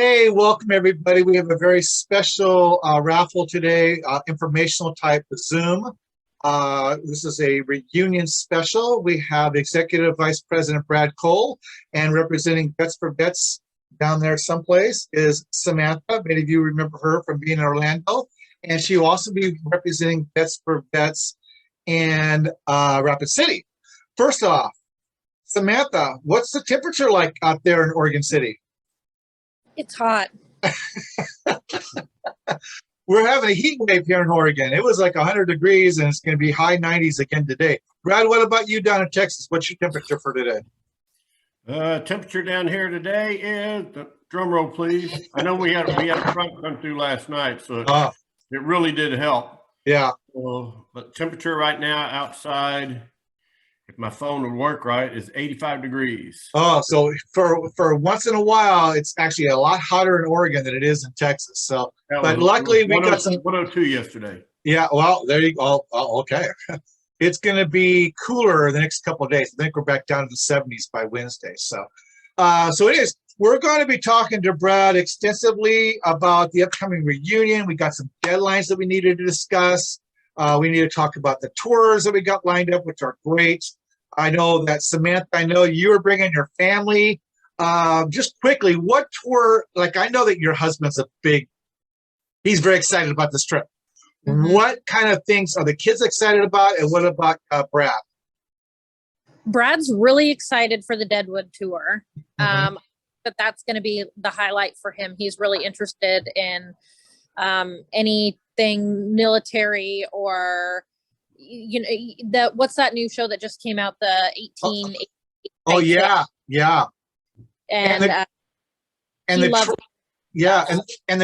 Hey, welcome everybody. We have a very special raffle today, informational type Zoom. This is a reunion special. We have Executive Vice President Brad Cole, and representing Bets for Bets down there someplace is Samantha. Many of you remember her from being in Orlando, and she will also be representing Bets for Bets in Rapid City. First off, Samantha, what's the temperature like out there in Oregon City? It's hot. We're having a heat wave here in Oregon. It was like 100 degrees, and it's going to be high 90s again today. Brad, what about you down in Texas? What's your temperature for today? Temperature down here today is, drum roll please. I know we had a front come through last night, so it really did help. Yeah. But temperature right now outside, if my phone would work right, is 85 degrees. Oh, so for once in a while, it's actually a lot hotter in Oregon than it is in Texas. So, but luckily we got some 102 yesterday. Yeah, well, there you go. Oh, okay. It's going to be cooler the next couple of days. I think we're back down to the 70s by Wednesday. So, anyways, we're going to be talking to Brad extensively about the upcoming reunion. We got some deadlines that we needed to discuss. We need to talk about the tours that we got lined up, which are great. I know that Samantha, I know you were bringing your family. Just quickly, what tour, like I know that your husband's he's very excited about this trip. Mm-hmm. What kind of things are the kids excited about, and what about Brad? Brad's really excited for the Deadwood tour. Mm-hmm. But that's going to be the highlight for him. He's really interested in anything military or, you know, what's that new show that just came out, the 18 Oh yeah, yeah. And the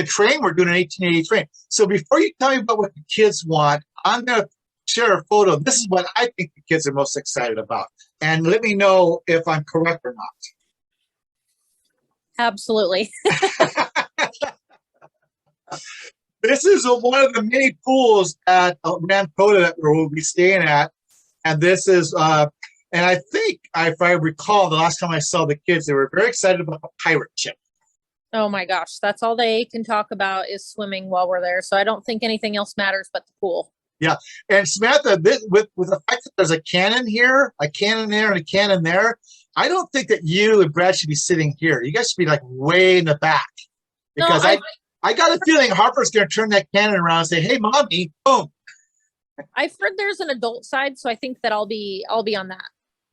train, we're doing an 1880 train. So before you tell me about what the kids want, I'm going to share a photo. This is what I think the kids are most excited about, and let me know if I'm correct or not. Absolutely. This is one of the many pools at Rampota that we'll be staying at. And this is, and I think, if I recall, the last time I saw the kids, they were very excited about the pirate ship. Oh my gosh, that's all they can talk about is swimming while we're there. So I don't think anything else matters but the pool. Yeah. And Samantha, with the fact that there's a cannon here, a cannon there, and a cannon there, I don't think that you and Brad should be sitting here. You guys should be like way in the back. Because no, I got a feeling Harper's going to turn that cannon around and say, "Hey, mommy, boom." I've heard there's an adult side, so I think that I'll be on that.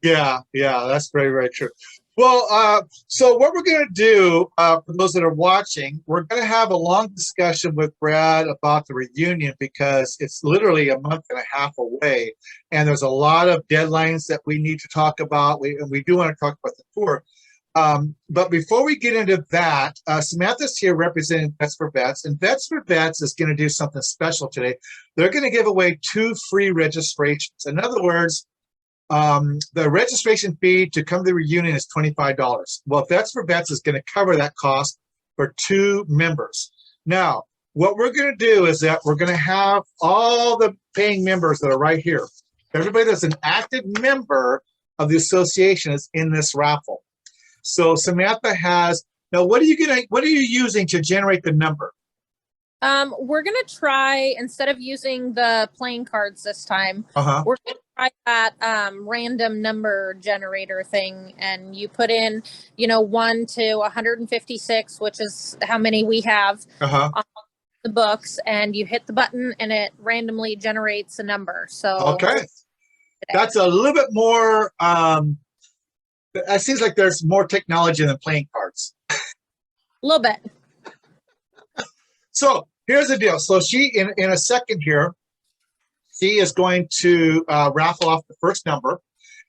Yeah, that's very, very true. Well, so what we're going to do, for those that are watching, we're going to have a long discussion with Brad about the reunion because it's literally a month and a half away, and there's a lot of deadlines that we need to talk about. We do want to talk about the tour. But before we get into that, Samantha's here representing Bets for Bets, and Bets for Bets is going to do something special today. They're going to give away 2 free registrations. In other words, the registration fee to come to the reunion is $25. Well, Bets for Bets is going to cover that cost for 2 members. Now, what we're going to do is that we're going to have all the paying members that are right here. Everybody that's an active member of the association is in this raffle. So Samantha has, now what are you using to generate the number? We're going to try, instead of using the playing cards this time, we're going to try that random number generator thing. And you put in, 1 to 156, which is how many we have on the books. And you hit the button and it randomly generates a number. So okay, that's a little bit more, it seems like there's more technology than playing cards. A little bit. So here's the deal. So she, in a second here, she is going to raffle off the first number,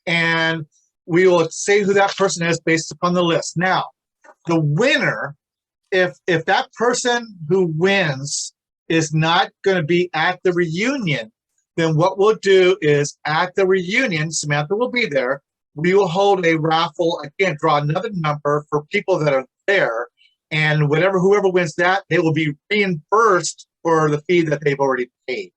and we will say who that person is based upon the list. Now, the winner, if that person who wins is not going to be at the reunion, then what we'll do is at the reunion, Samantha will be there. We will hold a raffle, again, draw another number for people that are there, and whoever wins that, they will be reimbursed for the fee that they've already paid.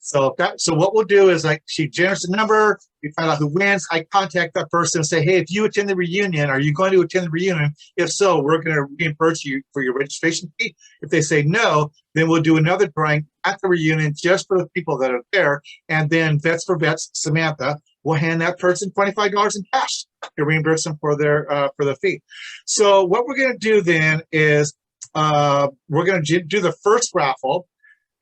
So what we'll do is like she generates a number, we find out who wins. I contact that person and say, hey, if you attend the reunion, are you going to attend the reunion? If so, we're going to reimburse you for your registration fee. If they say no, then we'll do another drawing at the reunion just for the people that are there. And then Vets for Vets, Samantha, will hand that person $25 in cash to reimburse them for their fee. So what we're going to do then is we're going to do the first raffle.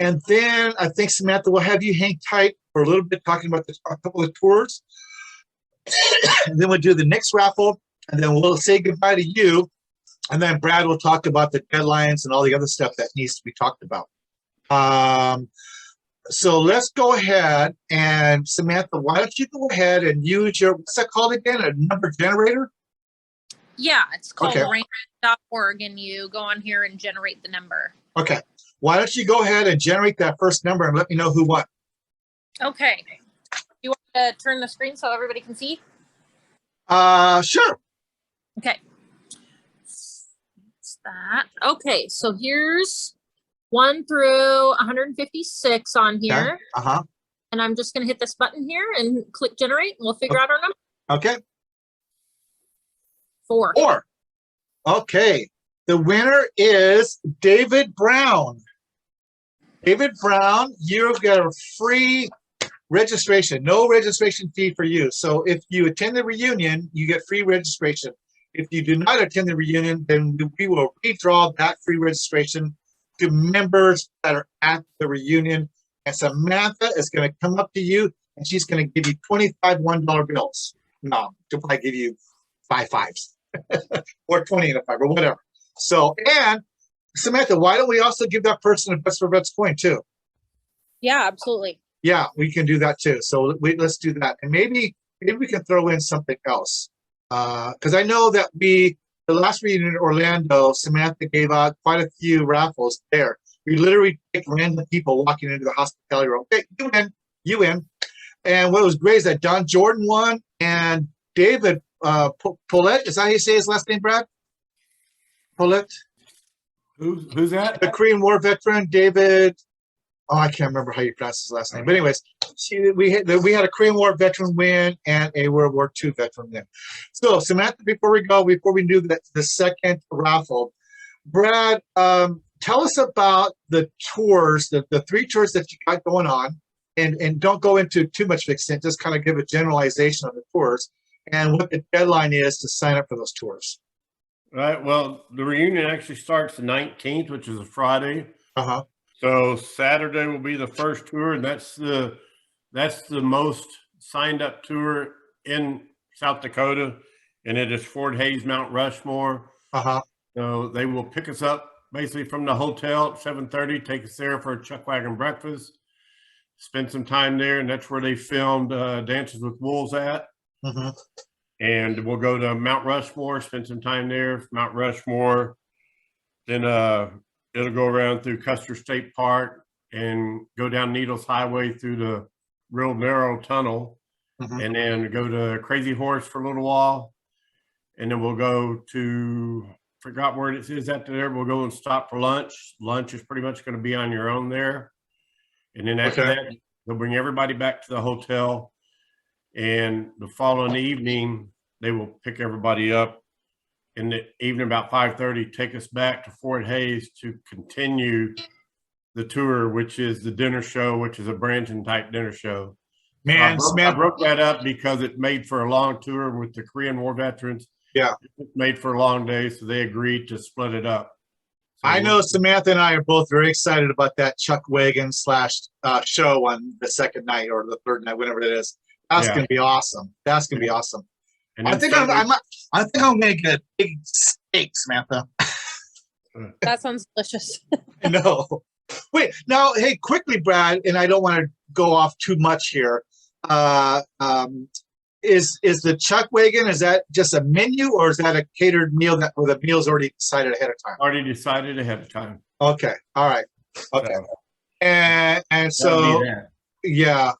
And then I think, Samantha, we'll have you hang tight for a little bit, talking about a couple of tours. And then we'll do the next raffle, and then we'll say goodbye to you. And then Brad will talk about the deadlines and all the other stuff that needs to be talked about. So let's go ahead. And Samantha, why don't you go ahead and use your, what's that called again? A number generator? Yeah, it's called random.org, and you go on here and generate the number. Okay. Why don't you go ahead and generate that first number and let me know who won? Okay. You want to turn the screen so everybody can see? Sure. Okay. That's that. Okay, so here's 1 through 156 on here. Okay. And I'm just going to hit this button here and click generate, and we'll figure out our number. Okay. 4. 4. Okay. The winner is David Brown. David Brown, you've got a free registration, no registration fee for you. So if you attend the reunion, you get free registration. If you do not attend the reunion, then we will redraw that free registration to members that are at the reunion. And Samantha is going to come up to you, and she's going to give you 25 $1 bills. No, she'll probably give you 5 5s or 20 and a 5 or whatever. So, and Samantha, why don't we also give that person a Vets for Vets coin too? Yeah, absolutely. Yeah, we can do that too. So let's do that. And maybe we can throw in something else. Because I know that the last reunion in Orlando, Samantha gave out quite a few raffles there. We literally picked random people walking into the hospitality room. Okay, you win. And what was great is that Don Jordan won, and David Paulette, is that how you say his last name, Brad? Paulette? Who's that? The Korean War veteran, David. Oh, I can't remember how you pronounce his last name. But anyways, we had a Korean War veteran win and a World War II veteran win. So Samantha, before we do the second raffle, Brad, tell us about the tours, the 3 tours that you got going on, and don't go into too much of extent, just kind of give a generalization of the tours and what the deadline is to sign up for those tours. Right. Well, the reunion actually starts the 19th, which is a Friday. So Saturday will be the first tour, and that's the most signed up tour in South Dakota, and it is Fort Hays, Mount Rushmore. So they will pick us up basically from the hotel at 7:30, take us there for a chuck wagon breakfast, spend some time there, and that's where they filmed Dances with Wolves at. And we'll go to Mount Rushmore, spend some time there, Mount Rushmore. Then it'll go around through Custer State Park and go down Needles Highway through the real narrow tunnel, and then go to Crazy Horse for a little while. And then we'll go to, forgot where it is after there. We'll go and stop for lunch. Lunch is pretty much going to be on your own there. And then after that, they'll bring everybody back to the hotel. And the following evening, they will pick everybody up in the evening about 5:30, take us back to Fort Hays to continue the tour, which is the dinner show, which is a Branson type dinner show. Man, so I broke that up because it made for a long tour with the Korean War veterans. Yeah. It made for a long day, so they agreed to split it up. So I know Samantha and I are both very excited about that chuck wagon / show on the second night or the third night, whatever it is. That's going to be awesome. That's going to be awesome. And I think I'm going to get a big steak, Samantha. That sounds delicious. No. Wait, now, hey, quickly, Brad, and I don't want to go off too much here. Is the chuck wagon, is that just a menu, or is that a catered meal where the meal's already decided ahead of time? Already decided ahead of time. Okay. All right. Okay. And so, yeah.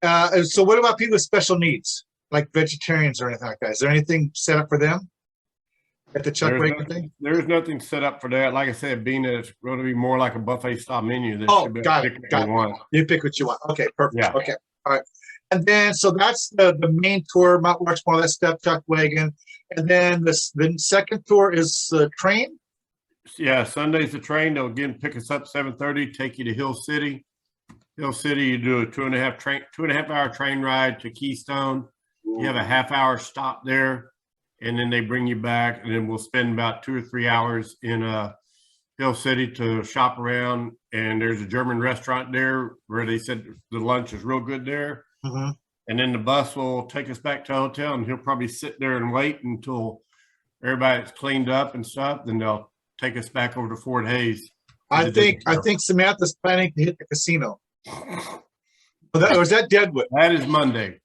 So what about people with special needs, like vegetarians or anything like that? Is there anything set up for them? at the Chuck Wagon thing? There's nothing set up for that. Like I said, being that it's going to be more like a buffet style menu. Got it. You pick what you want. Okay, perfect. Yeah. Okay, all right. And then, so that's the main tour, Mount Rushmore, that step Chuck Wagon. And then the second tour is the train? Yeah, Sunday's the train. They'll again pick us up 7:30, take you to Hill City. Hill City, you do a 2.5 hour train ride to Keystone. You have a half-hour stop there, and then they bring you back, and then we'll spend about 2 or 3 hours in Hill City to shop around. And there's a German restaurant there where they said the lunch is real good there. Mm-hmm. And then the bus will take us back to the hotel, and he'll probably sit there and wait until everybody's cleaned up and stuff. Then they'll take us back over to Fort Hays. I think Samantha's planning to hit the casino. Was that Deadwood? That is Monday.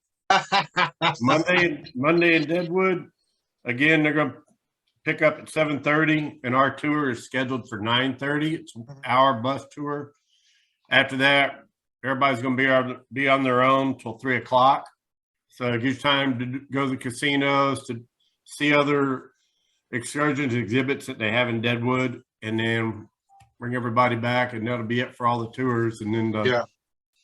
Monday in Deadwood. Again, they're going to pick up at 7:30, and our tour is scheduled for 9:30. It's our bus tour. After that, everybody's going to be on their own till 3 o'clock. So it gives time to go to the casinos, to see other excursions, exhibits that they have in Deadwood, and then bring everybody back, and that'll be it for all the tours. And then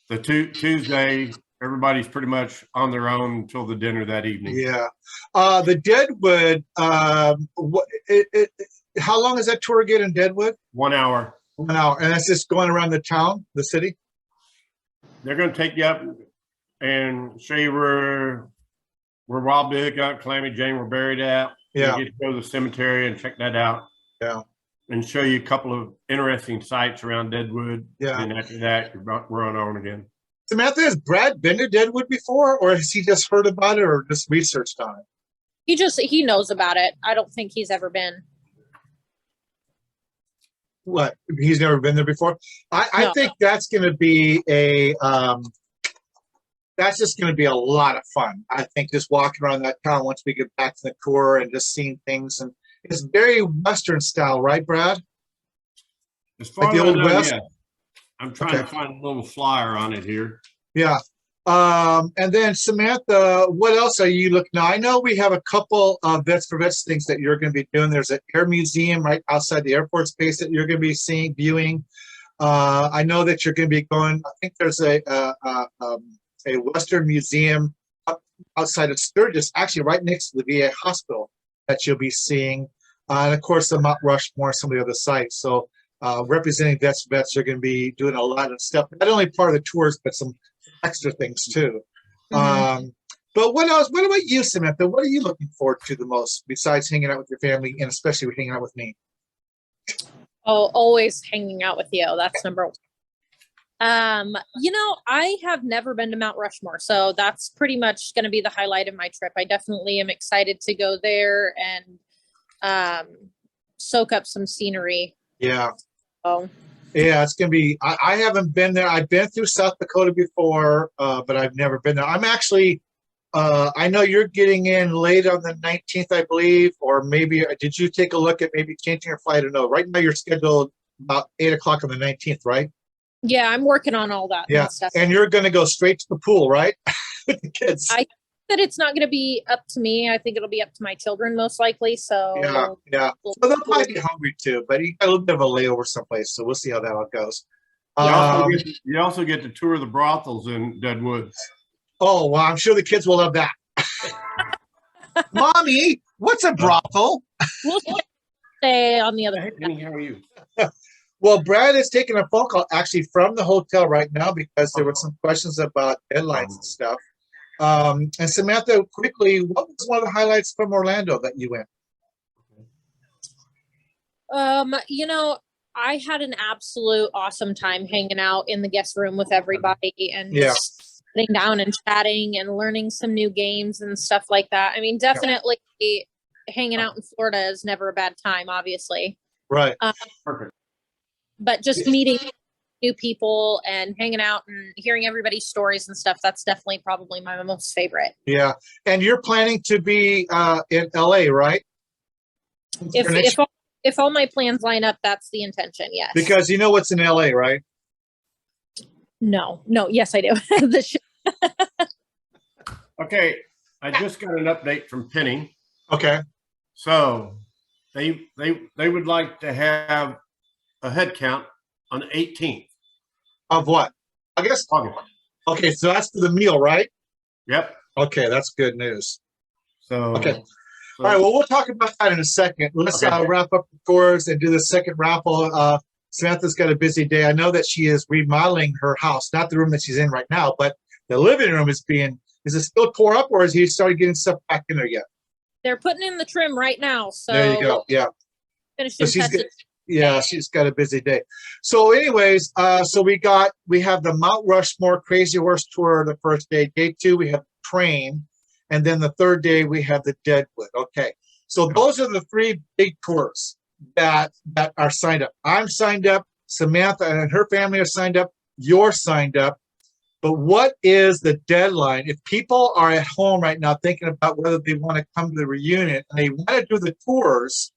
the Tuesday, everybody's pretty much on their own until the dinner that evening. Yeah. The Deadwood, how long is that tour again in Deadwood? 1 hour. 1 hour. And that's just going around the town, the city? They're going to take you up and show you where Wild Bill and Calamity Jane were buried at. Yeah. You get to go to the cemetery and check that out. Yeah. And show you a couple of interesting sites around Deadwood. Yeah. And after that, we're on our own again. Samantha, has Brad been to Deadwood before, or has he just heard about it or just researched on it? He knows about it. I don't think he's ever been. What? He's never been there before? I think that's going to be that's just going to be a lot of fun. I think just walking around that town once we get back to the tour and just seeing things. And it's very Western style, right, Brad? As far like the old West? Yeah. I'm trying to find a little flyer on it here. Yeah. And then Samantha, what else are you looking at? I know we have a couple of Vets for Vets things that you're going to be doing. There's an air museum right outside the airport space that you're going to be viewing. I know that you're going to be going, I think there's a Western museum outside of Sturgis, actually right next to the VA hospital that you'll be seeing. And of course, the Mount Rushmore, some of the other sites. So representing Vets for Vets, you're going to be doing a lot of stuff, not only part of the tours, but some extra things too. Mm-hmm. But what else? What about you, Samantha? What are you looking forward to the most besides hanging out with your family and especially with hanging out with me? Oh, always hanging out with you. That's number one. I have never been to Mount Rushmore, so that's pretty much going to be the highlight of my trip. I definitely am excited to go there and soak up some scenery. Yeah. Oh. Yeah, it's going to be, I haven't been there. I've been through South Dakota before, but I've never been there. I'm actually, I know you're getting in late on the 19th, I believe, or maybe, did you take a look at maybe changing your flight or no? Right now you're scheduled about 8 o'clock on the 19th, right? Yeah, I'm working on all that. Yeah, stuff. And you're going to go straight to the pool, right? With the kids. I think that it's not going to be up to me. I think it'll be up to my children most likely. So yeah. So they'll probably be hungry too, but you got a little bit of a layover someplace. So we'll see how that all goes. You also get to tour the brothels in Deadwood. Oh, well, I'm sure the kids will love that. Mommy, what's a brothel? We'll stay on the other. Hey, Penny, how are you? Well, Brad is taking a phone call actually from the hotel right now because there were some questions about deadlines and stuff. And Samantha, quickly, what was one of the highlights from Orlando that you went? I had an absolute awesome time hanging out in the guest room with everybody and just sitting down and chatting and learning some new games and stuff like that. I mean, definitely hanging out in Florida is never a bad time, obviously. Right. Perfect. But just meeting new people and hanging out and hearing everybody's stories and stuff, that's definitely probably my most favorite. Yeah. And you're planning to be in LA, right? If all my plans line up, that's the intention, yes. Because you know what's in LA, right? No, yes, I do. Okay, I just got an update from Penny. Okay. So they would like to have a head count on the 18th of what? I guess. August. Okay, so that's for the meal, right? Yep. Okay, that's good news. So okay. All right, well, we'll talk about that in a second. Let's wrap up the tours and do the second raffle. Samantha's got a busy day. I know that she is remodeling her house, not the room that she's in right now, but the living room is it still tore up, or has he started getting stuff back in there yet? They're putting in the trim right now. So there you go. Yeah. Finishing touches. Yeah, she's got a busy day. So anyways, so we have the Mount Rushmore Crazy Horse Tour the first day. Day 2, we have train. And then the third day, we have the Deadwood. Okay. So those are the 3 big tours that are signed up. I'm signed up. Samantha and her family are signed up. You're signed up. But what is the deadline? If people are at home right now thinking about whether they want to come to the reunion and they want to do the tours,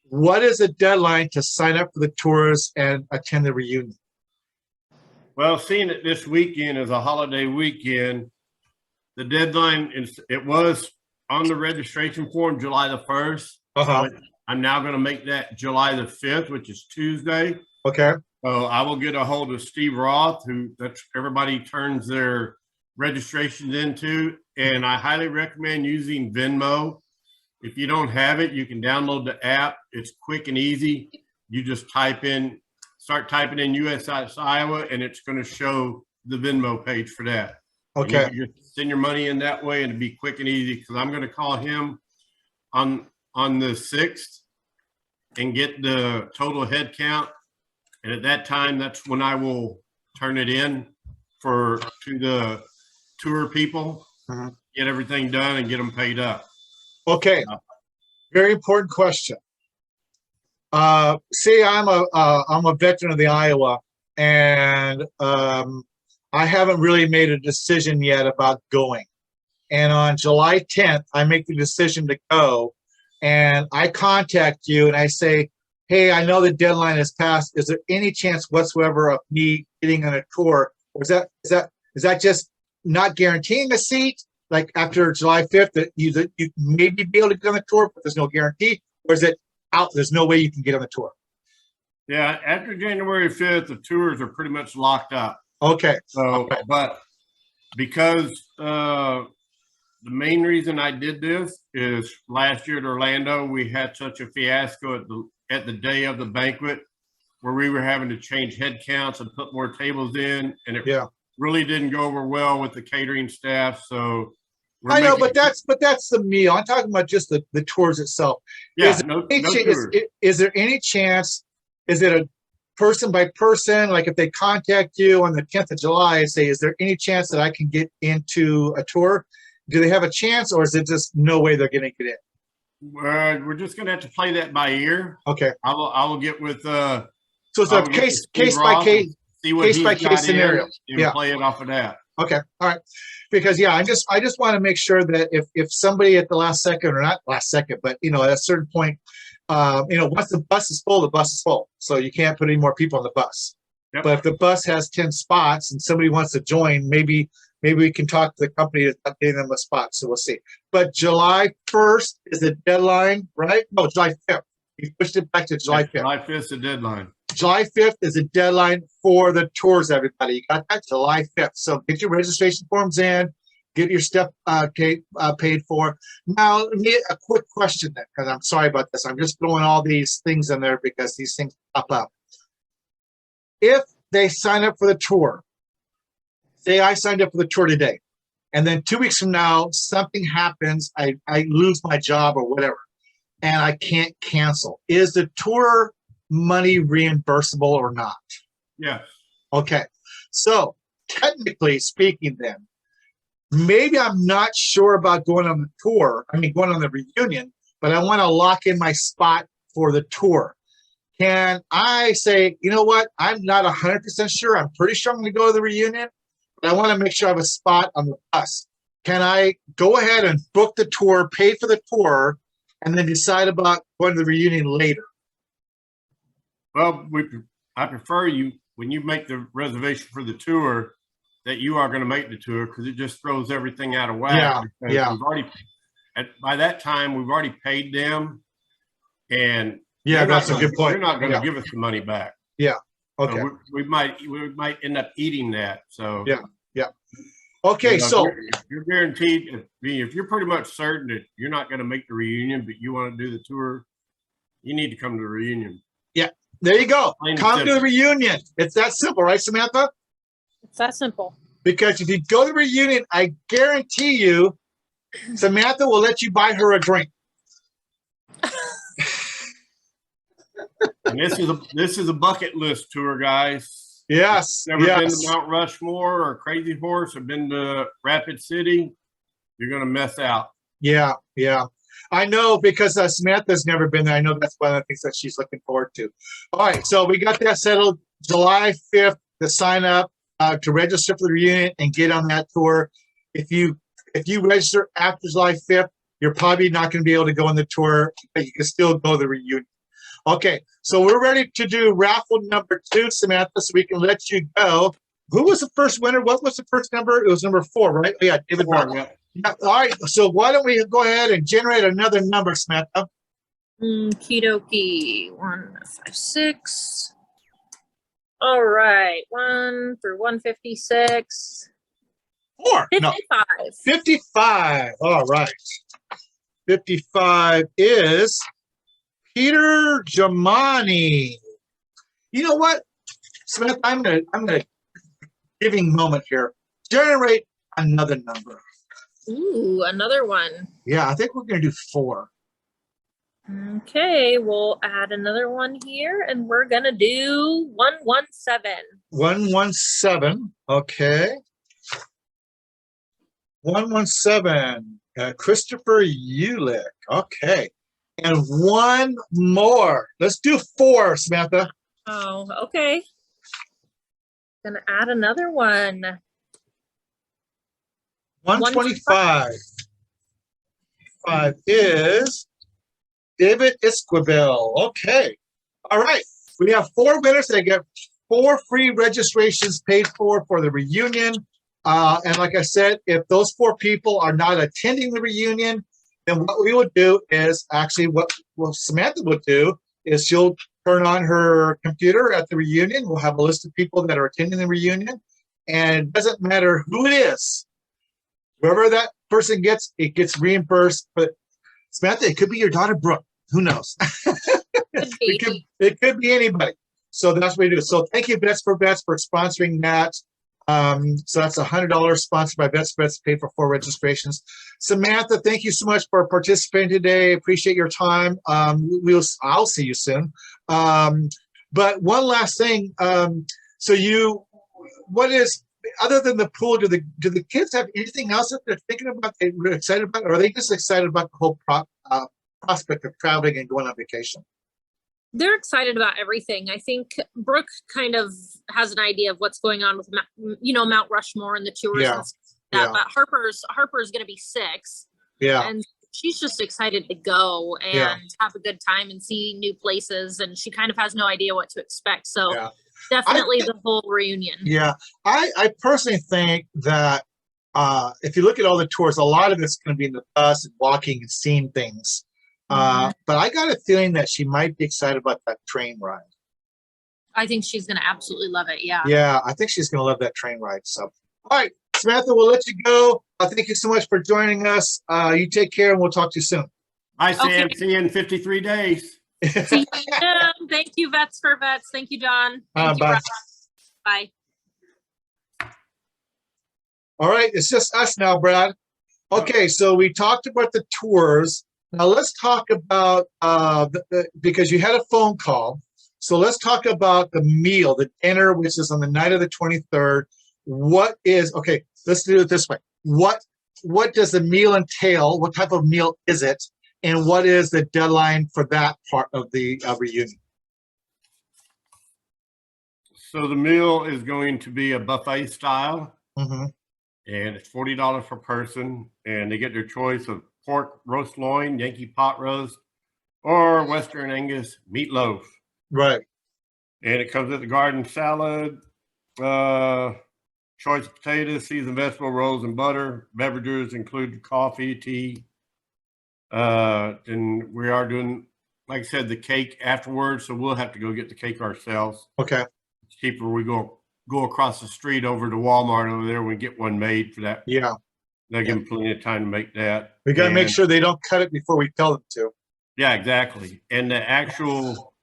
what is the deadline to sign up for the tours and attend the reunion? Well, seeing it this weekend as a holiday weekend, the deadline it was on the registration form July the 1st. So I'm now going to make that July the 5th, which is Tuesday. Okay. So I will get a hold of Steve Roth, that's everybody turns their registrations into, and I highly recommend using Venmo. If you don't have it, you can download the app. It's quick and easy. You just start typing in USS Iowa, and it's going to show the Venmo page for that. Okay. And you can just send your money in that way, and it'll be quick and easy, because I'm going to call him on the 6th and get the total head count. And at that time, that's when I will turn it in to the tour people, get everything done and get them paid up. Okay. Very important question. Say I'm a veteran of the Iowa, and I haven't really made a decision yet about going. And on July 10th, I make the decision to go, and I contact you and I say, hey, I know the deadline has passed. Is there any chance whatsoever of me getting on a tour? Or is that just not guaranteeing a seat? Like after July 5th, that you maybe be able to get on the tour, but there's no guarantee? Or is it out? There's no way you can get on the tour? Yeah, after January 5th, the tours are pretty much locked up. Okay. So, but because the main reason I did this is last year at Orlando, we had such a fiasco at the day of the banquet where we were having to change head counts and put more tables in, and it really didn't go over well with the catering staff. So I know, but that's the meal. I'm talking about just the tours itself. Yeah, is there any chance? Is it a person by person? Like if they contact you on the 10th of July and say, is there any chance that I can get into a tour? Do they have a chance, or is it just no way they're going to get in? We're just going to have to play that by ear. Okay. I will get with so it's a case by case scenario. And play it off of that. Okay. All right. Because I just want to make sure that if somebody at the last second, or not last second, but at a certain point, once the bus is full, the bus is full. So you can't put any more people on the bus. Yep. But if the bus has 10 spots and somebody wants to join, maybe we can talk to the company about getting them a spot. So we'll see. But July 1st is the deadline, right? No, July 5th. You pushed it back to July 5th. July 5th is the deadline. July 5th is the deadline for the tours, everybody. You got that? July 5th. So get your registration forms in, get your stuff paid for. Now, a quick question then, because I'm sorry about this. I'm just throwing all these things in there because these things pop up. If they sign up for the tour, say I signed up for the tour today, and then 2 weeks from now, something happens, I lose my job or whatever, and I can't cancel. Is the tour money reimbursable or not? Yes. Okay. So technically speaking then, maybe I'm not sure about going on the tour, going on the reunion, but I want to lock in my spot for the tour. Can I say, you know what, I'm not 100% sure. I'm pretty sure I'm going to go to the reunion, but I want to make sure I have a spot on the bus. Can I go ahead and book the tour, pay for the tour, and then decide about going to the reunion later? Well, I prefer when you make the reservation for the tour, that you are going to make the tour, because it just throws everything out of whack. Yeah. By that time, we've already paid them. and yeah, that's a good point. You're not going to give us the money back. Yeah. Okay. So we might end up eating that. So yeah. Okay, so you're guaranteed. If you're pretty much certain that you're not going to make the reunion, but you want to do the tour, you need to come to the reunion. Yeah, there you go. Come to the reunion. It's that simple, right, Samantha? It's that simple. Because if you go to the reunion, I guarantee you, Samantha will let you buy her a drink. And this is a bucket list tour, guys. Yes. Never been to Mount Rushmore or Crazy Horse or been to Rapid City, you're going to miss out. Yeah. I know because Samantha's never been there. I know that's one of the things that she's looking forward to. All right, so we got that settled. July 5th to sign up to register for the reunion and get on that tour. If you register after July 5th, you're probably not going to be able to go on the tour, but you can still go to the reunion. Okay, so we're ready to do raffle number 2, Samantha, so we can let you go. Who was the first winner? What was the first number? It was number 4, right? Yeah, David. 4, yeah. All right, so why don't we go ahead and generate another number, Samantha? Okie 156. All right, 1 through 156. 4. 55. No. 55. All right. 55 is Peter Giamani. You know what, Smith? I'm gonna giving moment here. Generate another number. Ooh, another one. Yeah, I think we're gonna do 4. Okay, we'll add another one here, and we're gonna do 117. 117. Okay. 117. Christopher Ulick. Okay. And one more. Let's do 4, Samantha. Oh, okay. Gonna add another one. 125. 5 is David Esquivel. Okay. All right. We have 4 winners. They get 4 free registrations paid for the reunion. And like I said, if those 4 people are not attending the reunion, then what we would do is actually what Samantha would do is she'll turn on her computer at the reunion. We'll have a list of people that are attending the reunion. And it doesn't matter who it is. Whoever that person gets, it gets reimbursed. But Samantha, it could be your daughter, Brooke. Who knows? It could be anybody. So that's what we do. So thank you, Bets for Bets, for sponsoring that. So that's $100 sponsored by Bets for Bets, paid for 4 registrations. Samantha, thank you so much for participating today. Appreciate your time. I'll see you soon. But one last thing. What is, other than the pool, do the kids have anything else that they're thinking about, they're excited about, or are they just excited about the whole prospect of traveling and going on vacation? They're excited about everything. I think Brooke kind of has an idea of what's going on with, Mount Rushmore and the tours and stuff like that. But Harper's going to be 6. Yeah. And she's just excited to go and have a good time and see new places. And she kind of has no idea what to expect. So definitely the whole reunion. Yeah. I personally think that if you look at all the tours, a lot of it's going to be in the bus and walking and seeing things. But I got a feeling that she might be excited about that train ride. I think she's going to absolutely love it. Yeah. Yeah, I think she's going to love that train ride. So, all right, Samantha, we'll let you go. Thank you so much for joining us. You take care, and we'll talk to you soon. Bye, Sam. Okay. See you in 53 days. See you soon. Thank you, Vets for Vets. Thank you, John. Thank you, bye. Rob. Bye. All right, it's just us now, Brad. Okay, so we talked about the tours. Now let's talk about, because you had a phone call. So let's talk about the meal, the dinner, which is on the night of the 23rd. Okay, let's do it this way. What does the meal entail? What type of meal is it? And what is the deadline for that part of the reunion? So the meal is going to be a buffet style. Mm-hmm. And it's $40 per person. And they get their choice of pork roast loin, Yankee pot roast, or Western Angus meatloaf. Right. And it comes with the garden salad, choice of potatoes, seasoned vegetable rolls, and butter. Beverages include coffee, tea. And we are doing like I said, the cake afterwards. So we'll have to go get the cake ourselves. Okay. It's cheaper. We go across the street over to Walmart over there. We get one made for that. Yeah. They'll give them plenty of time to make that. We got to make sure they don't cut it before we tell them to. Yeah, exactly. And the actual,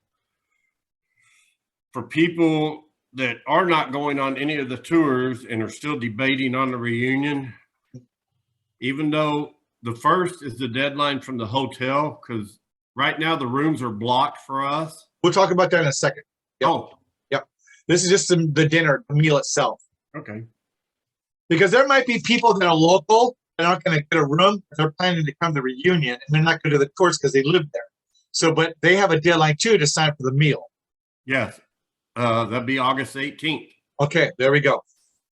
for people that are not going on any of the tours and are still debating on the reunion, even though the 1st is the deadline from the hotel, because right now the rooms are blocked for us. We'll talk about that in a second. Yep. Oh. Yep. This is just the dinner, the meal itself. Okay. Because there might be people that are local and aren't going to get a room. They're planning to come to the reunion, and they're not going to the tours because they live there. So, but they have a deadline too to sign up for the meal. Yes. That'd be August 18th. Okay, there we go.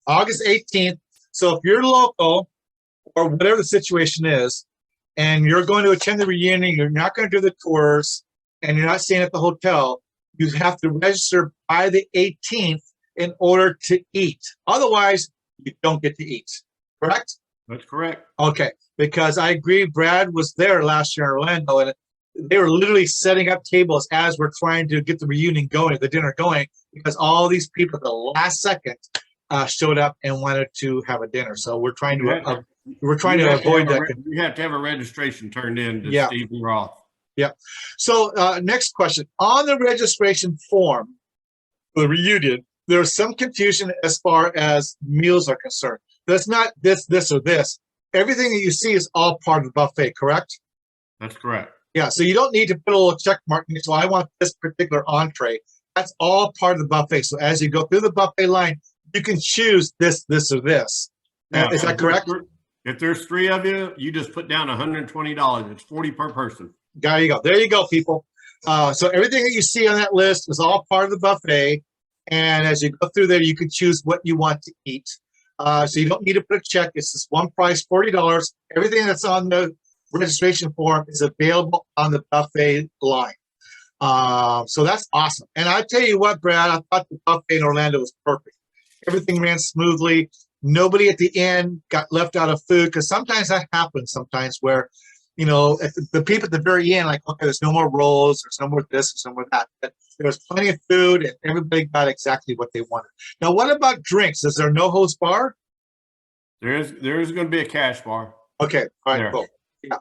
August 18th. So if you're local or whatever the situation is, and you're going to attend the reunion, you're not going to do the tours, and you're not staying at the hotel, you have to register by the 18th in order to eat. Otherwise, you don't get to eat. Correct? That's correct. Okay, because I agree. Brad was there last year in Orlando, and they were literally setting up tables as we're trying to get the reunion going, the dinner going, because all these people at the last second showed up and wanted to have a dinner. So we're trying to avoid that. You have to have a registration turned in to Stephen Roth. Yeah. So next question. On the registration form for the reunion, there's some confusion as far as meals are concerned. That's not this, or this. Everything that you see is all part of the buffet, correct? That's correct. Yeah, so you don't need to put a little check mark. So I want this particular entree. That's all part of the buffet. So as you go through the buffet line, you can choose this, or this. Yeah, is that correct? If there's 3 of you, you just put down $120. It's $40 per person. There you go. There you go, people. So everything that you see on that list is all part of the buffet. And as you go through there, you can choose what you want to eat. So you don't need to put a check. It's just one price, $40. Everything that's on the registration form is available on the buffet line. So that's awesome. And I tell you what, Brad, I thought the buffet in Orlando was perfect. Everything ran smoothly. Nobody at the end got left out of food, because sometimes that happens sometimes where, you know, the people at the very end, like, okay, there's no more rolls, there's no more this, there's no more that. But there was plenty of food, and everybody got exactly what they wanted. Now, what about drinks? Is there no host bar? There is going to be a cash bar. Okay, all right, cool. Yeah.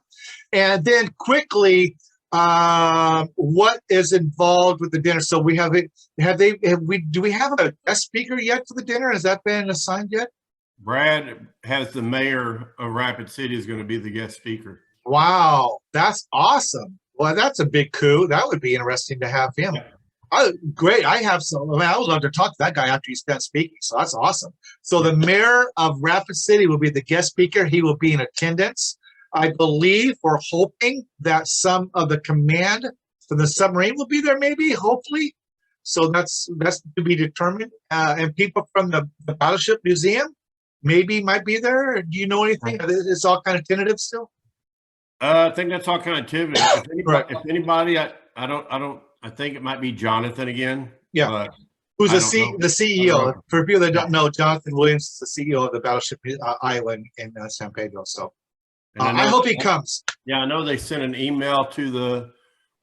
And then quickly, what is involved with the dinner? So we have it. Do we have a guest speaker yet for the dinner? Has that been assigned yet? Brad has the mayor of Rapid City is going to be the guest speaker. Wow, that's awesome. Well, that's a big coup. That would be interesting to have him. Great. I would love to talk to that guy after he's done speaking. So that's awesome. So the mayor of Rapid City will be the guest speaker. He will be in attendance. I believe we're hoping that some of the command from the submarine will be there, maybe, hopefully. So that's to be determined. And people from the Battleship Museum maybe might be there. Do you know anything? It's all kind of tentative still. I think that's all kind of tentative. If anybody, I think it might be Jonathan again. Yeah. Who's the CEO? For people that don't know, Jonathan Williams is the CEO of the Battleship Island in San Pedro. So I hope he comes. Yeah, I know they sent an email to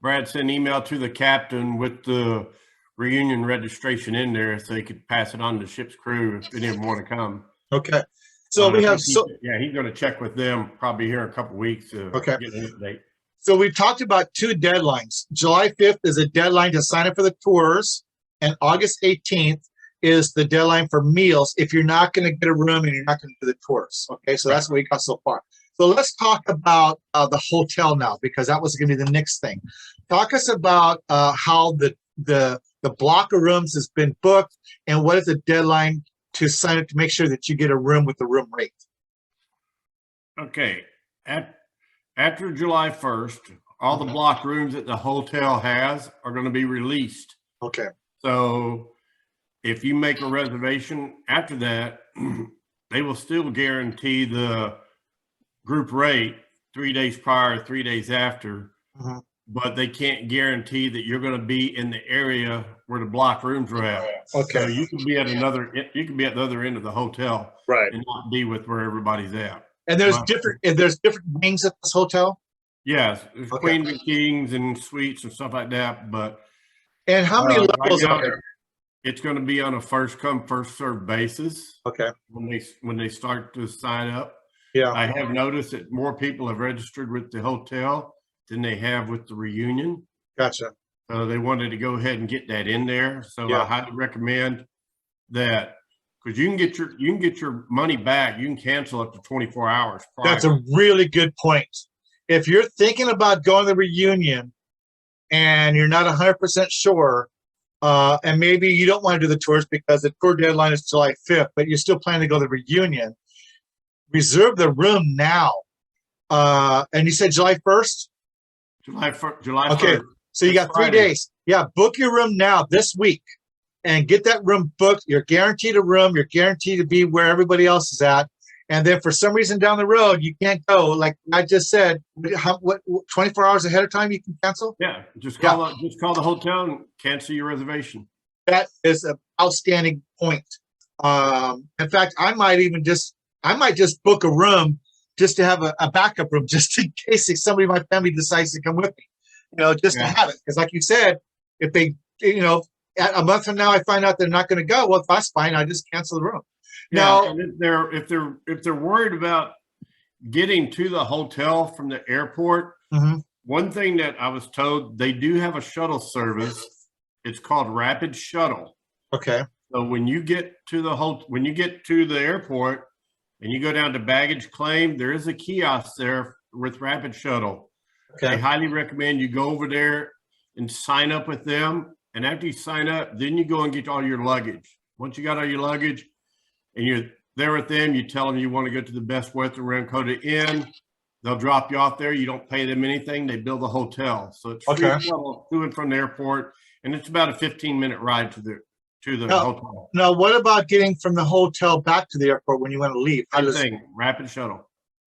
Brad sent an email to the captain with the reunion registration in there, so they could pass it on to the ship's crew if they didn't want to come. Okay. So we have he's going to check with them probably here in a couple of weeks to get an update. So we've talked about 2 deadlines. July 5th is a deadline to sign up for the tours, and August 18th is the deadline for meals if you're not going to get a room and you're not going to do the tours. Okay, so that's what we got so far. So let's talk about the hotel now, because that was going to be the next thing. Talk us about how the block of rooms has been booked, and what is the deadline to sign up to make sure that you get a room with the room rate. Okay. After July 1st, all the block rooms that the hotel has are going to be released. Okay. So if you make a reservation after that, they will still guarantee the group rate 3 days prior, 3 days after, but they can't guarantee that you're going to be in the area where the block rooms are at. Okay. So you can be at the other end of the hotel, right, and not be with where everybody's at. And there's different wings at this hotel. Yes, there's queens and kings and suites and stuff like that. But and how many levels right now, are there? It's going to be on a first come, first served basis. Okay. When they start to sign up. Yeah. I have noticed that more people have registered with the hotel than they have with the reunion. Gotcha. They wanted to go ahead and get that in there. So I highly recommend that, because you can get your money back. You can cancel up to 24 hours prior. That's a really good point. If you're thinking about going to the reunion and you're not 100% sure, and maybe you don't want to do the tours because the tour deadline is July 5th, but you're still planning to go to the reunion, reserve the room now. And you said July 1st? July 1st. Okay, so you got 3 days. Yeah, book your room now this week and get that room booked. You're guaranteed a room. You're guaranteed to be where everybody else is at. And then for some reason down the road, you can't go. Like I just said, what 24 hours ahead of time you can cancel? Yeah, just call the hotel and cancel your reservation. That is an outstanding point. In fact, I might just book a room just to have a backup room, just in case if somebody in my family decides to come with me, just to have it. Because like you said, if they, a month from now, I find out they're not going to go, well, that's fine. I just cancel the room. Now, and if they're worried about getting to the hotel from the airport, one thing that I was told, they do have a shuttle service. It's called Rapid Shuttle. Okay. So when you get to the airport and you go down to baggage claim, there is a kiosk there with Rapid Shuttle. Okay. I highly recommend you go over there and sign up with them. And after you sign up, then you go and get all your luggage. Once you got all your luggage and you're there with them, you tell them you want to go to the Best Western Rancoda Inn. They'll drop you off there. You don't pay them anything. They build a hotel. So it's free shuttle to and from the airport. And it's about a 15-minute ride to the hotel. Now, what about getting from the hotel back to the airport when you want to leave? Same thing, Rapid Shuttle.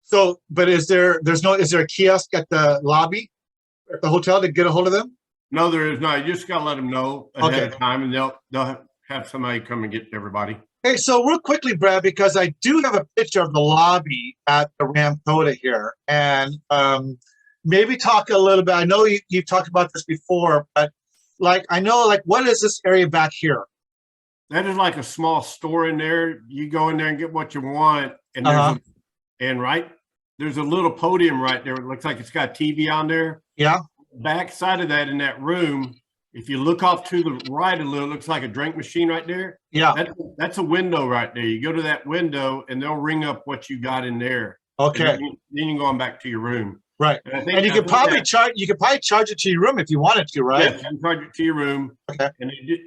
So, but is there a kiosk at the lobby at the hotel to get a hold of them? No, there is not. You just got to let them know ahead of time, and they'll have somebody come and get everybody. Hey, so real quickly, Brad, because I do have a picture of the lobby at the Rancoda here, and maybe talk a little bit. I know you've talked about this before, but what is this area back here? That is like a small store in there. You go in there and get what you want, and there's a little podium right there. It looks like it's got TV on there. Yeah. Back side of that, in that room, if you look off to the right a little, it looks like a drink machine right there. Yeah. That's a window right there. You go to that window, and they'll ring up what you got in there. Okay. Then you're going back to your room. Right. And you could probably charge it to your room if you wanted to, right? Yes, you can charge it to your room. Okay.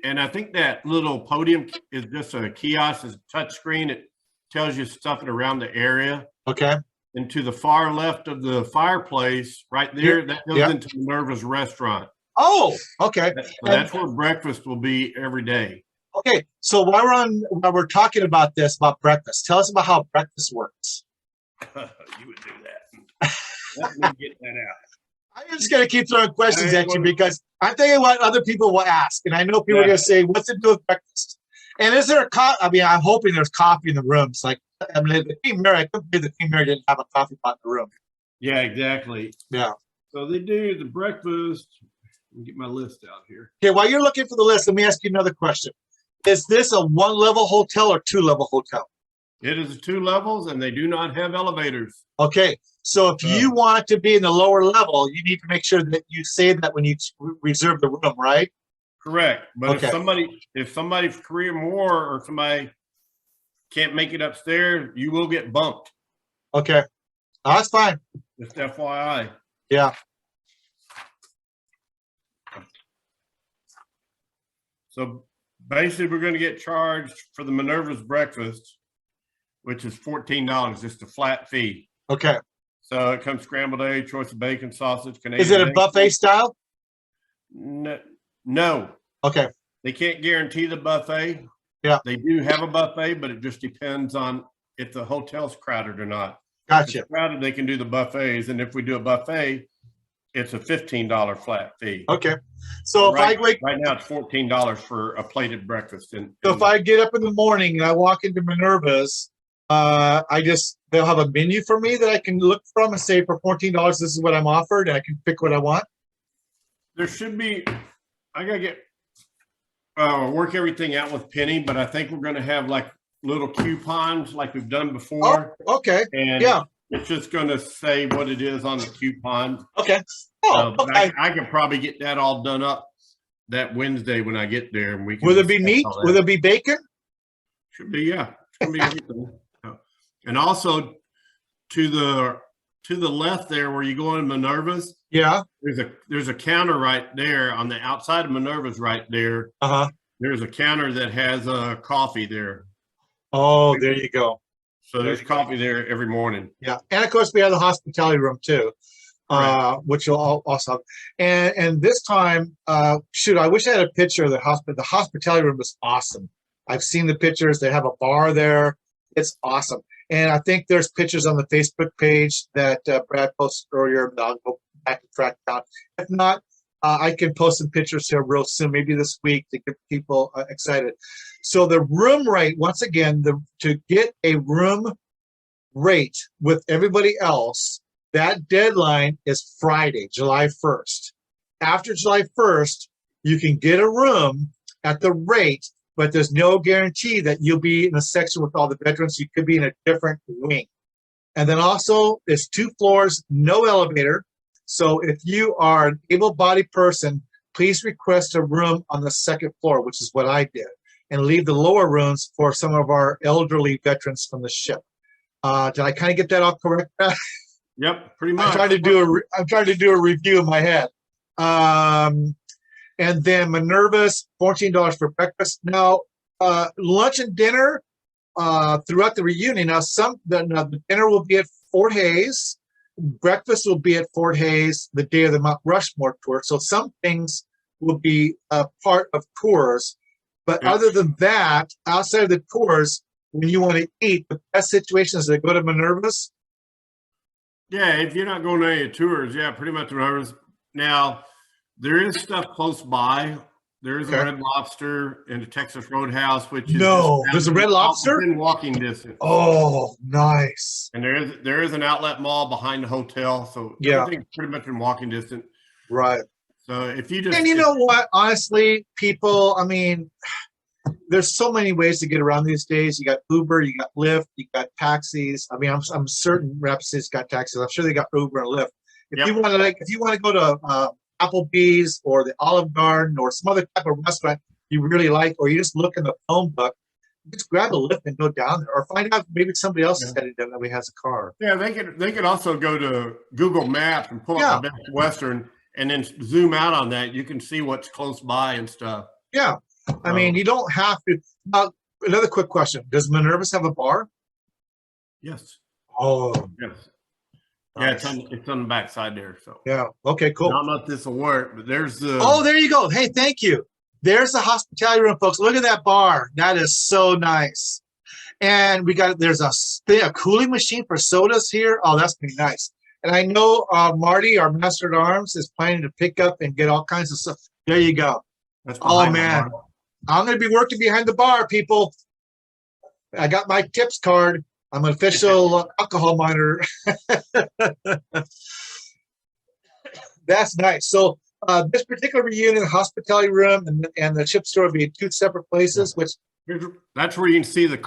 And I think that little podium is just a kiosk, it's a touch screen. It tells you stuff around the area. Okay. And to the far left of the fireplace, right there, that goes into Minerva's restaurant. Oh, okay. That's where breakfast will be every day. Okay. So while we're talking about breakfast, tell us about how breakfast works. You would do that. Let me get that out. I'm just going to keep throwing questions at you because I'm thinking what other people will ask. And I know people are going to say, what's it do with breakfast? And is there a coffee? I mean, I'm hoping there's coffee in the rooms. Like, I mean, the Queen Mary, I couldn't believe the Queen Mary didn't have a coffee pot in the room. Yeah, exactly. Yeah. So they do the breakfast. Let me get my list out here. Okay, while you're looking for the list, let me ask you another question. Is this a one-level hotel or two-level hotel? It is 2 levels, and they do not have elevators. Okay, so if you want to be in the lower level, you need to make sure that you say that when you reserve the room, right? Correct. But if somebody's career more or somebody can't make it upstairs, you will get bumped. Okay, that's fine. Just FYI. Yeah. So basically, we're going to get charged for the Minerva's breakfast, which is $14, just a flat fee. Okay. So it comes scrambled egg, choice of bacon, sausage, Canadian. Is it a buffet style? No. Okay. They can't guarantee the buffet. Yeah. They do have a buffet, but it just depends on if the hotel's crowded or not. Gotcha. If it's crowded, they can do the buffets. And if we do a buffet, it's a $15 flat fee. Okay. So right now it's $14 for a plated breakfast. So if I get up in the morning and I walk into Minerva's they'll have a menu for me that I can look from and say for $14, this is what I'm offered, and I can pick what I want. There should be. I gotta get work everything out with Penny, but I think we're gonna have like little coupons like we've done before. Oh, okay. And yeah, it's just gonna say what it is on the coupon. Okay. Oh, okay. I could probably get that all done up that Wednesday when I get there, and we can. Will there be meat? Will there be bacon? Should be, yeah. Should be everything. And also to the left there where you go in Minerva's. Yeah. There's a counter right there on the outside of Minerva's right there. There's a counter that has coffee there. Oh, there you go. So there's coffee there every morning. Yeah. And of course we have the hospitality room too. Which you'll also have. And this time, shoot, I wish I had a picture of the hospital. The hospitality room is awesome. I've seen the pictures. They have a bar there. It's awesome. And I think there's pictures on the Facebook page that Brad posted earlier. I'll go back and track down. If not, I can post some pictures here real soon, maybe this week, to get people excited. So the room rate, once again, to get a room rate with everybody else, that deadline is Friday, July 1st. After July 1st, you can get a room at the rate, but there's no guarantee that you'll be in a section with all the veterans. You could be in a different wing. And then also, there's 2 floors, no elevator. So if you are an able-bodied person, please request a room on the 2nd floor, which is what I did, and leave the lower rooms for some of our elderly veterans from the ship. Did I kind of get that all correct? Yep, pretty much. I'm trying to do a review in my head. And then Minerva's, $14 for breakfast. Now, lunch and dinner throughout the reunion. Now, the dinner will be at Fort Hays. Breakfast will be at Fort Hays the day of the Mount Rushmore tour. So some things will be part of tours. But other than that, outside of the tours, when you want to eat, the best situation is to go to Minerva's. Yeah, if you're not going to any tours, yeah, pretty much Minerva's. Now, there is stuff close by. There is a Red Lobster in the Texas Roadhouse, which is there's a Red Lobster in walking distance. Oh, nice. And there is an outlet mall behind the hotel, so everything's pretty much in walking distance. Right. So if you just and you know what, honestly, people, I mean, there's so many ways to get around these days. You got Uber, you got Lyft, you got taxis. I mean, I'm certain Rapid City's got taxis. I'm sure they got Uber and Lyft. If you want to go to Applebee's or the Olive Garden or some other type of restaurant you really like, or you just look in the phone book, just grab a Lyft and go down there, or find out maybe somebody else is headed down that has a car. Yeah, they could also go to Google Maps and pull up the Best Western and then zoom out on that. You can see what's close by and stuff. Yeah. I mean, you don't have to. Another quick question. Does Minerva's have a bar? Yes. Oh. Yes. Yeah, it's on the back side there. So. Yeah. Okay, cool. I don't know if this will work, but there's the. Oh, there you go. Hey, thank you. There's the hospitality room, folks. Look at that bar. That is so nice. And there's a cooling machine for sodas here. Oh, that's pretty nice. And I know Marty, our Master at Arms, is planning to pick up and get all kinds of stuff. There you go. Oh, man. I'm going to be working behind the bar, people. I got my tips card. I'm an official alcohol monitor. That's nice. So this particular reunion, the hospitality room and the chip store will be 2 separate places. Which that's where you can see the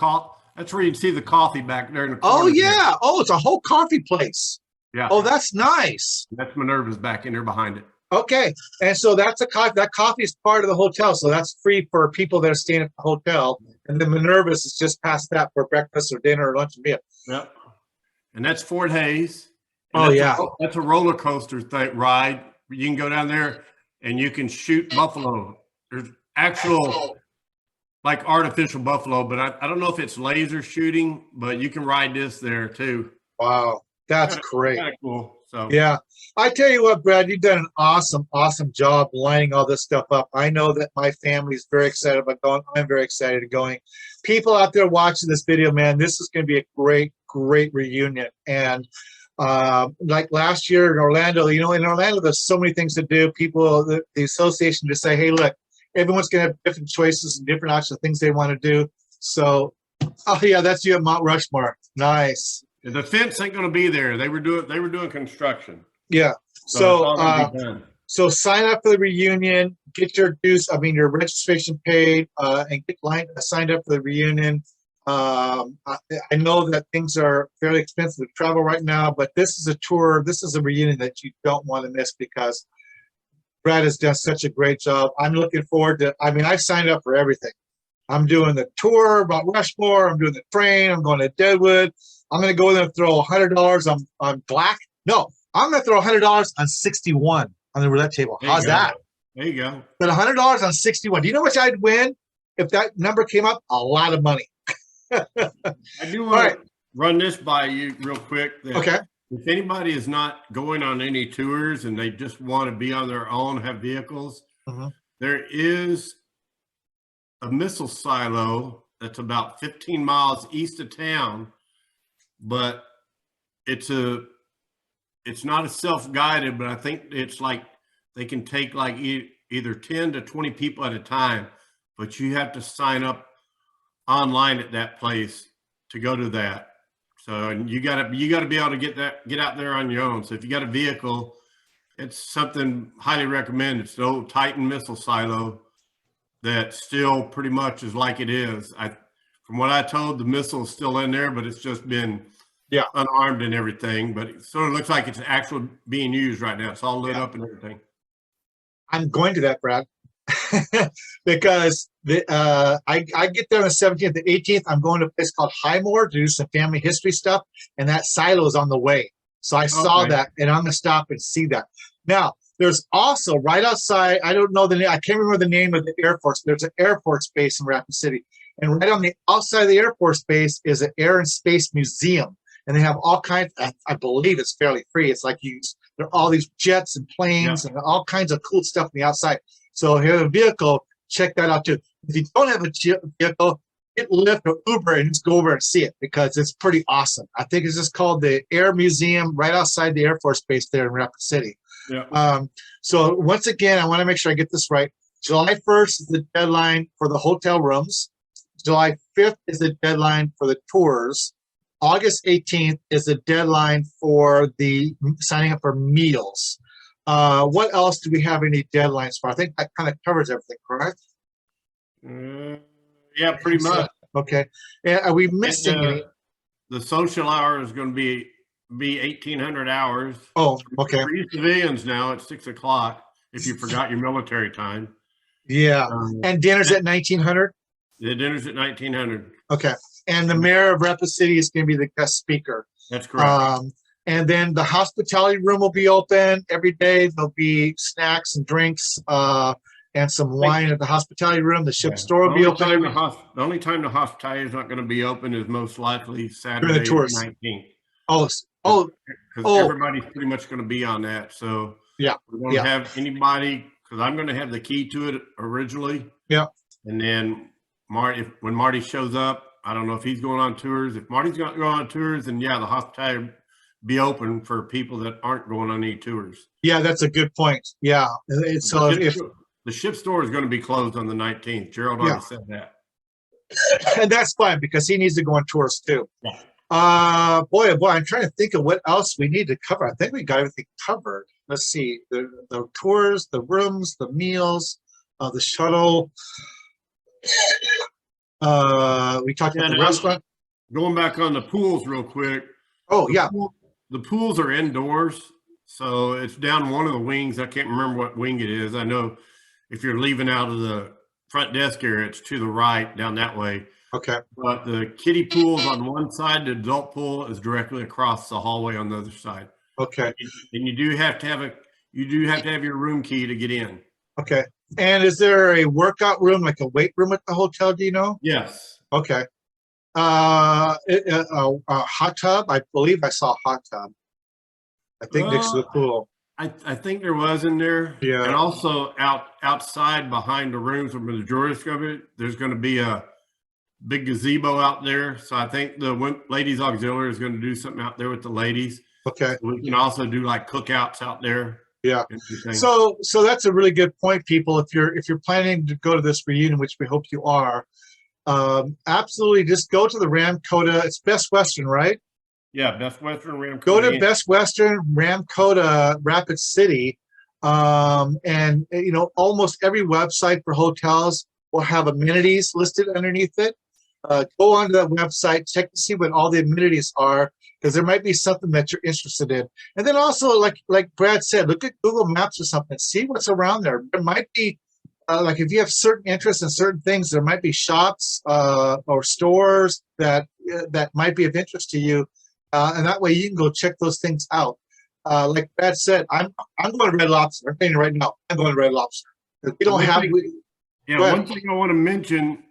That's where you can see the coffee back there in the corner. Oh yeah. There. Oh, it's a whole coffee place. Yeah. Oh, that's nice. That's Minerva's back in there behind it. Okay, and so that's a coffee. That coffee is part of the hotel, so that's free for people that are staying at the hotel. And then Minerva's is just past that for breakfast or dinner or lunch and meal. Yep. And that's Fort Hays. And that's a roller coaster ride. You can go down there and you can shoot buffalo. There's actual, like artificial buffalo, but I don't know if it's laser shooting, but you can ride this there too. Wow, that's great. Kind of cool. So yeah, I tell you what, Brad, you've done an awesome job lining all this stuff up. I know that my family is very excited about going. I'm very excited going. People out there watching this video, man, this is going to be a great reunion. And like last year in Orlando, in Orlando, there's so many things to do. People, the association just say, hey, look, everyone's going to have different choices and different options of things they want to do. So Oh yeah, that's you at Mount Rushmore. Nice. The fence ain't going to be there. They were doing construction. Yeah. So it's all gonna be done. So sign up for the reunion, get your dues, your registration paid, and get signed up for the reunion. I know that things are fairly expensive to travel right now, but this is a tour, this is a reunion that you don't want to miss because Brad has done such a great job. I'm looking forward to, I signed up for everything. I'm doing the tour about Rushmore, I'm doing the train, I'm going to Deadwood. I'm going to go there and throw $100 on black. No, I'm going to throw $100 on 61 on the roulette table. How's that? There you go. But $100 on 61. Do you know what I'd win if that number came up? A lot of money. I do want to run this by you real quick. Okay. If anybody is not going on any tours and they just want to be on their own, have vehicles, there is a missile silo that's about 15 miles east of town, but it's not a self-guided, but I think it's like they can take like either 10 to 20 people at a time, but you have to sign up online at that place to go to that. So you gotta be able to get out there on your own. So if you got a vehicle, it's something highly recommended. It's the old Titan missile silo that still pretty much is like it is. From what I told, the missile is still in there, but it's just been unarmed and everything. But it sort of looks like it's actually being used right now. It's all lit up and everything. I'm going to that, Brad, because I get there on the 17th. The 18th, I'm going to a place called Highmore to do some family history stuff, and that silo is on the way. So I saw that, and I'm going to stop and see that. Now, there's also right outside, I don't know the name, I can't remember the name of the Air Force. There's an Air Force base in Rapid City. And right on the outside of the Air Force base is an Air and Space Museum. And they have all kinds, I believe it's fairly free. It's like there are all these jets and planes and all kinds of cool stuff on the outside. So if you have a vehicle, check that out too. If you don't have a vehicle, get Lyft or Uber and just go over and see it because it's pretty awesome. I think it's just called the Air Museum right outside the Air Force base there in Rapid City. Yeah. So once again, I want to make sure I get this right. July 1st is the deadline for the hotel rooms. July 5th is the deadline for the tours. August 18th is the deadline for the signing up for meals. What else do we have any deadlines for? I think that kind of covers everything, correct? Yeah, pretty much. Okay. And are we missing any? The social hour is going to be 1,800 hours. Oh, okay. For you civilians now, it's 6 o'clock if you forgot your military time. Yeah. And dinner's at 1,900? The dinner's at 1,900. Okay. And the mayor of Rapid City is going to be the guest speaker. That's correct. And then the hospitality room will be open every day. There'll be snacks and drinks and some wine at the hospitality room. The ship store will be open. The only time the hospitality is not going to be open is most likely Saturday, the 19th. Because everybody's pretty much going to be on that. So yeah, we're going to have anybody, because I'm going to have the key to it originally. Yeah. And then when Marty shows up, I don't know if he's going on tours. If Marty's going to go on tours, then yeah, the hospitality be open for people that aren't going on any tours. Yeah, that's a good point. Yeah. So the ship store is going to be closed on the 19th. Gerald already said that. And that's fine because he needs to go on tours too. Yeah. Boy, I'm trying to think of what else we need to cover. I think we got everything covered. Let's see. The tours, the rooms, the meals, the shuttle. We talked about the restaurant. Going back on the pools real quick. Oh, yeah. The pools are indoors, so it's down one of the wings. I can't remember what wing it is. I know if you're leaving out of the front desk area, it's to the right down that way. Okay. But the kiddie pool's on one side, the adult pool is directly across the hallway on the other side. Okay. And you do have to have your room key to get in. Okay. And is there a workout room, like a weight room at the hotel? Do you know? Yes. Okay. A hot tub. I believe I saw a hot tub. I think next to the pool. I think there was in there. Yeah. And also outside behind the rooms where the majority of it, there's going to be a big gazebo out there. So I think the ladies auxiliary is going to do something out there with the ladies. Okay. So we can also do like cookouts out there. Yeah. So that's a really good point, people. If you're planning to go to this reunion, which we hope you are, absolutely just go to the Ramkota. It's Best Western, right? Yeah, Best Western Ramkota. Go to Best Western Ramkota Rapid City, and almost every website for hotels will have amenities listed underneath it. Go onto that website, check to see what all the amenities are, because there might be something that you're interested in. And then also, like Brad said, look at Google Maps or something. See what's around there. There might be, like if you have certain interests in certain things, there might be shops or stores that might be of interest to you, and that way you can go check those things out. Like Brad said, I'm going to Red Lobster. I'm saying right now, I'm going to Red Lobster. We don't have. One thing I want to mention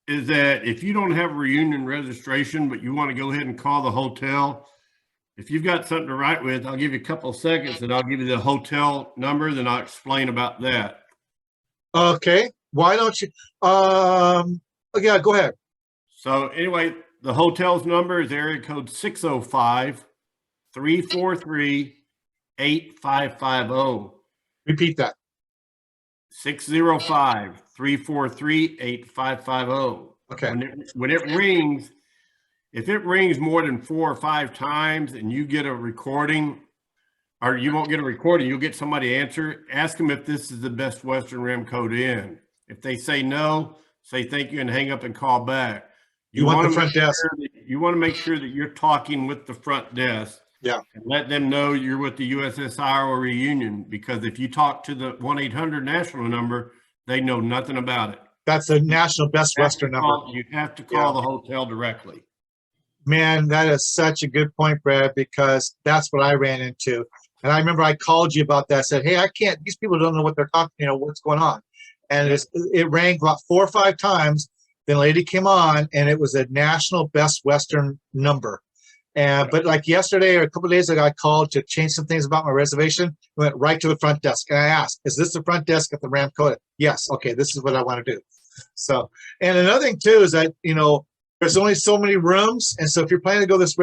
is that if you don't have a reunion registration, but you want to go ahead and call the hotel, if you've got something to write with, I'll give you a couple of seconds and I'll give you the hotel number, then I'll explain about that. Okay. Why don't you? Yeah, go ahead. So anyway, the hotel's number is area code 605-343-8550. Repeat that. 605-343-8550. Okay. When it rings, if it rings more than 4 or 5 times and you get a recording, or you won't get a recording, you'll get somebody to answer. Ask them if this is the Best Western Ramkota Inn. If they say no, say thank you and hang up and call back. You want the front desk. You want to make sure that you're talking with the front desk. Yeah. And let them know you're with the USSR or Reunion, because if you talk to the 1-800 national number, they know nothing about it. That's a national Best Western number. You have to call the hotel directly. Man, that is such a good point, Brad, because that's what I ran into. And I remember I called you about that. I said, hey, I can't, these people don't know what they're talking, what's going on. And it rang about 4 or 5 times. Then a lady came on, and it was a national Best Western number. But like yesterday or a couple of days ago, I called to change some things about my reservation. Went right to the front desk, and I asked, "Is this the front desk at the Ramkota?" Yes. Okay, this is what I want to do. So, and another thing too is that there's only so many rooms, and so if you're planning to go this,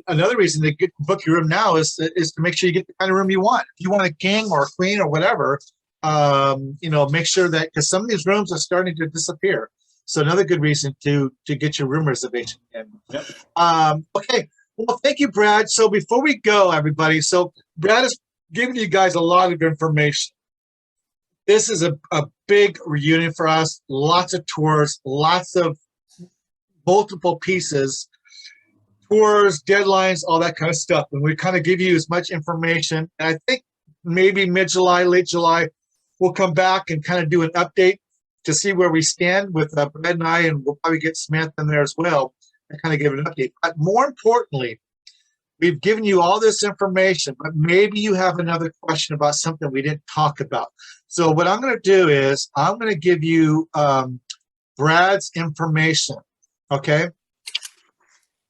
another reason to book your room now is to make sure you get the kind of room you want. If you want a king or a queen or whatever, make sure that, because some of these rooms are starting to disappear. So another good reason to get your room reservation in. Yep. Okay. Well, thank you, Brad. So before we go, everybody, so Brad has given you guys a lot of information. This is a big reunion for us. Lots of tours, lots of multiple pieces, tours, deadlines, all that kind of stuff. And we kind of give you as much information. And I think maybe mid-July, late July, we'll come back and kind of do an update to see where we stand with Brad and I, and we'll probably get Smith in there as well and kind of give an update. But more importantly, we've given you all this information, but maybe you have another question about something we didn't talk about. So what I'm going to do is I'm going to give you Brad's information, okay?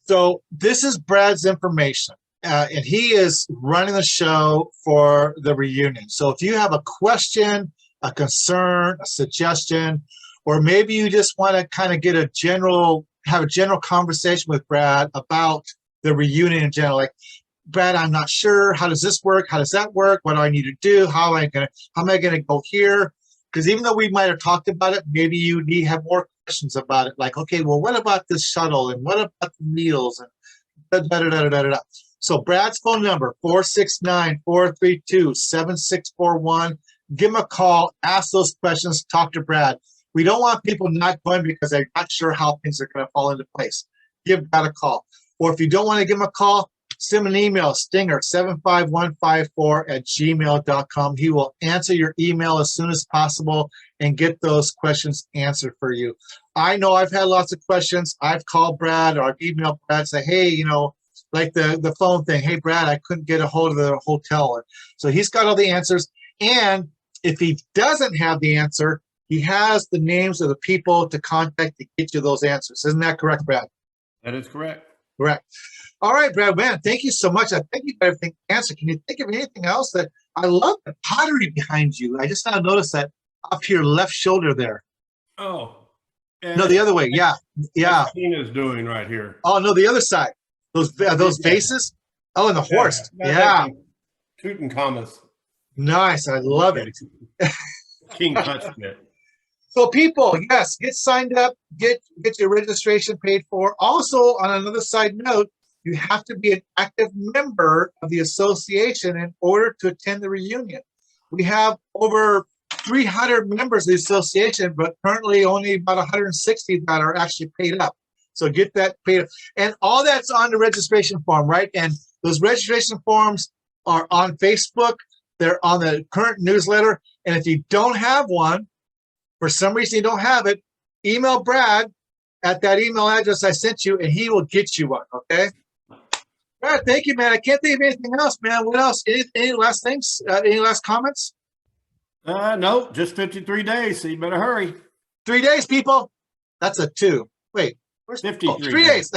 So this is Brad's information, and he is running the show for the reunion. So if you have a question, a concern, a suggestion, or maybe you just want to kind of get have a general conversation with Brad about the reunion in general, like, Brad, I'm not sure. How does this work? How does that work? What do I need to do? How am I gonna go here? Because even though we might have talked about it, maybe you have more questions about it. Like, okay, well, what about this shuttle? And what about the meals? And da-da-da-da-da-da. So Brad's phone number, 469-432-7641. Give him a call, ask those questions, talk to Brad. We don't want people not going because they're not sure how things are going to fall into place. Give Brad a call. Or if you don't want to give him a call, send him an email, stinger75154@gmail.com. He will answer your email as soon as possible and get those questions answered for you. I know I've had lots of questions. I've called Brad or I've emailed Brad, say, hey, like the phone thing. Hey, Brad, I couldn't get a hold of the hotel. So he's got all the answers. And if he doesn't have the answer, he has the names of the people to contact to get you those answers. Isn't that correct, Brad? That is correct. Correct. All right, Brad, man, thank you so much. I think you got everything answered. Can you think of anything else? That I love the pottery behind you. I just now noticed that up your left shoulder there. Oh. No, the other way. Yeah. Yeah. Tina's doing right here. Oh, no, the other side. Those vases. Oh, and the horse. Yeah. Tutankhamun's. Nice. I love it. King touched it. So people, yes, get signed up, get your registration paid for. Also, on another side note, you have to be an active member of the association in order to attend the reunion. We have over 300 members of the association, but currently only about 160 that are actually paid up. So get that paid up. And all that's on the registration form, right? And those registration forms are on Facebook. They're on the current newsletter. And if you don't have one, for some reason you don't have it, email Brad at that email address I sent you, and he will get you one, okay? Brad, thank you, man. I can't think of anything else, man. What else? Any last things? Any last comments? No, just 53 days, so you better hurry. 3 days, people. That's a 2. Wait, where's 53 3 days?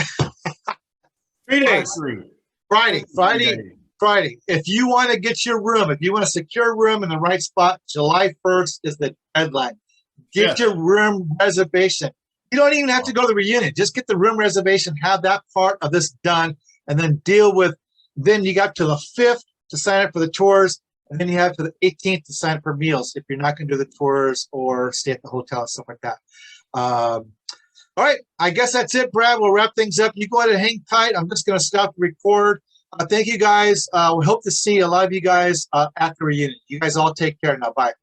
3 days. Friday. If you want to get your room, if you want to secure a room in the right spot, July 1st is the deadline. Get your room reservation. You don't even have to go to the reunion. Just get the room reservation, have that part of this done, and then deal with, then you got to the 5th to sign up for the tours, and then you have to the 18th to sign up for meals if you're not going to do the tours or stay at the hotel and stuff like that. All right, I guess that's it, Brad. We'll wrap things up. You go ahead and hang tight. I'm just going to stop the record. Thank you, guys. We hope to see a lot of you guys at the reunion. You guys all take care now. Bye.